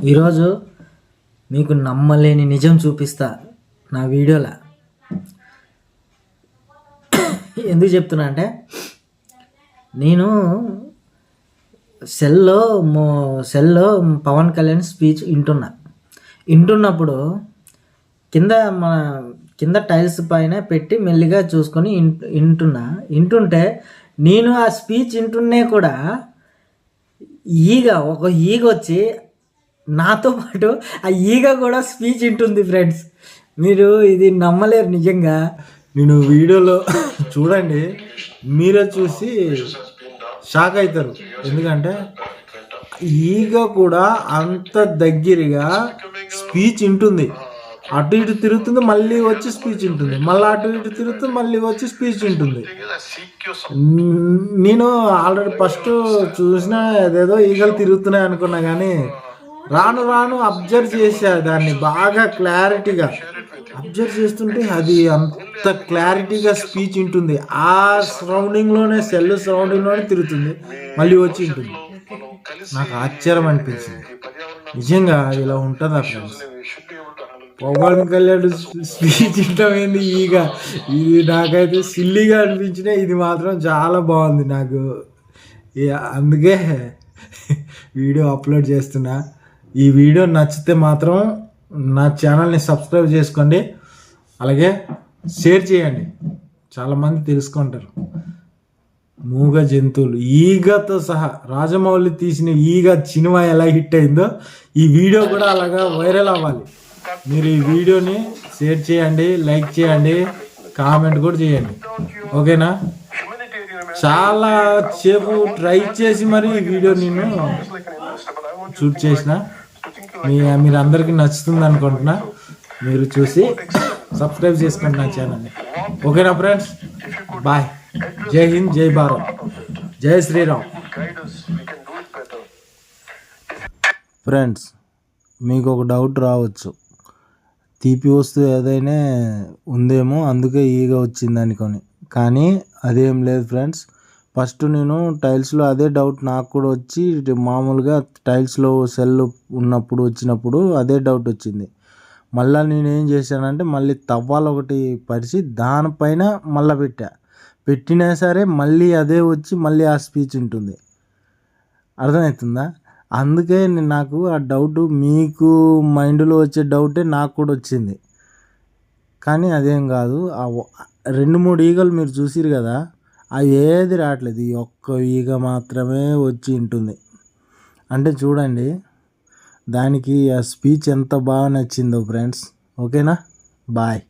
ఈరోజు మీకు నమ్మలేని నిజం చూపిస్తా నా వీడియోలో. ఎందుకు చెప్తున్నా అంటే, నేను సెల్లో పవన్ కళ్యాణ్ స్పీచ్ వింటున్నప్పుడు కింద టైల్స్ పైన పెట్టి మెల్లిగా చూసుకొని వింటుంటే నేను ఆ స్పీచ్ వింటున్నే కూడా ఒక ఈగ వచ్చి నాతో పాటు ఆ ఈగ కూడా స్పీచ్ వింటుంది ఫ్రెండ్స్. మీరు ఇది నమ్మలేరు నిజంగా. నేను వీడియోలో చూడండి, మీరే చూసి షాక్ అవుతారు. ఎందుకంటే ఈగ కూడా అంత దగ్గరగా స్పీచ్ వింటుంది. అటు ఇటు తిరుగుతుంది, మళ్ళీ వచ్చి స్పీచ్ వింటుంది, మళ్ళీ అటు ఇటు తిరుగుతుంది, మళ్ళీ వచ్చి స్పీచ్ వింటుంది. నేను ఆల్రెడీ ఫస్ట్ చూసిన ఏదేదో ఈగలు తిరుగుతున్నాయి అనుకున్నా, కానీ రాను అబ్జర్వ్ చేసా దాన్ని బాగా క్లారిటీగా. అబ్జర్వ్ చేస్తుంటే అది అంత క్లారిటీగా స్పీచ్ వింటుంది. ఆ సెల్ సరౌండింగ్లోనే తిరుగుతుంది, మళ్ళీ వచ్చి వింటుంది. నాకు ఆశ్చర్యం అనిపించింది, నిజంగా ఇలా ఉంటుందా ఫ్రెండ్స్? పవన్ కళ్యాణ్ స్పీచ్ వింటమైంది ఈగ. ఇది నాకైతే సిల్లీగా అనిపించిన, ఇది మాత్రం చాలా బాగుంది నాకు. అందుకే వీడియో అప్లోడ్ చేస్తున్నా. ఈ వీడియో నచ్చితే మాత్రం నా ఛానల్ని సబ్స్క్రైబ్ చేసుకోండి, అలాగే షేర్ చేయండి, చాలామంది తెలుసుకుంటారు. మూగ జంతువులు ఈగతో సహా రాజమౌళి తీసిన ఈగ సినిమా ఎలా హిట్ అయిందో ఈ వీడియో కూడా అలాగా వైరల్ అవ్వాలి. మీరు ఈ వీడియోని షేర్ చేయండి, లైక్ చేయండి, కామెంట్ కూడా చేయండి, ఓకేనా? చాలా సేపు ట్రై చేసి మరి ఈ వీడియో నేను షూట్ చేసిన. మీరు అందరికీ నచ్చుతుంది అనుకుంటున్నా. మీరు చూసి సబ్స్క్రైబ్ చేసుకోండి నా ఛానల్ని, ఓకేనా ఫ్రెండ్స్? బాయ్. జై హింద్, జై భారత్, జై శ్రీరామ్. ఫ్రెండ్స్, మీకు ఒక డౌట్ రావచ్చు, తీపి వస్తువు ఏదైనా ఉందేమో అందుకే ఈగ వచ్చింది అనుకొని. కానీ అదేం లేదు ఫ్రెండ్స్. ఫస్ట్ నేను టైల్స్లో అదే డౌట్ నాకు కూడా వచ్చి, మామూలుగా టైల్స్లో సెల్ వచ్చినప్పుడు అదే డౌట్ వచ్చింది. మళ్ళీ నేను ఏం చేశానంటే, మళ్ళీ తవ్వాలు ఒకటి పరిచి దానిపైన మళ్ళీ పెట్టినా సరే మళ్ళీ అదే వచ్చి మళ్ళీ ఆ స్పీచ్ ఉంటుంది. అర్థమవుతుందా? అందుకే నాకు ఆ డౌట్, మీకు మైండ్లో వచ్చే డౌటే నాకు కూడా వచ్చింది. కానీ అదేం కాదు. ఆ 2-3 ఈగలు మీరు చూసిరు కదా, అవి ఏది రావట్లేదు, ఈ ఒక్క ఈగ మాత్రమే వచ్చి ఉంటుంది. అంటే చూడండి, దానికి ఆ స్పీచ్ ఎంత బాగా నచ్చిందో ఫ్రెండ్స్. ఓకేనా? బాయ్.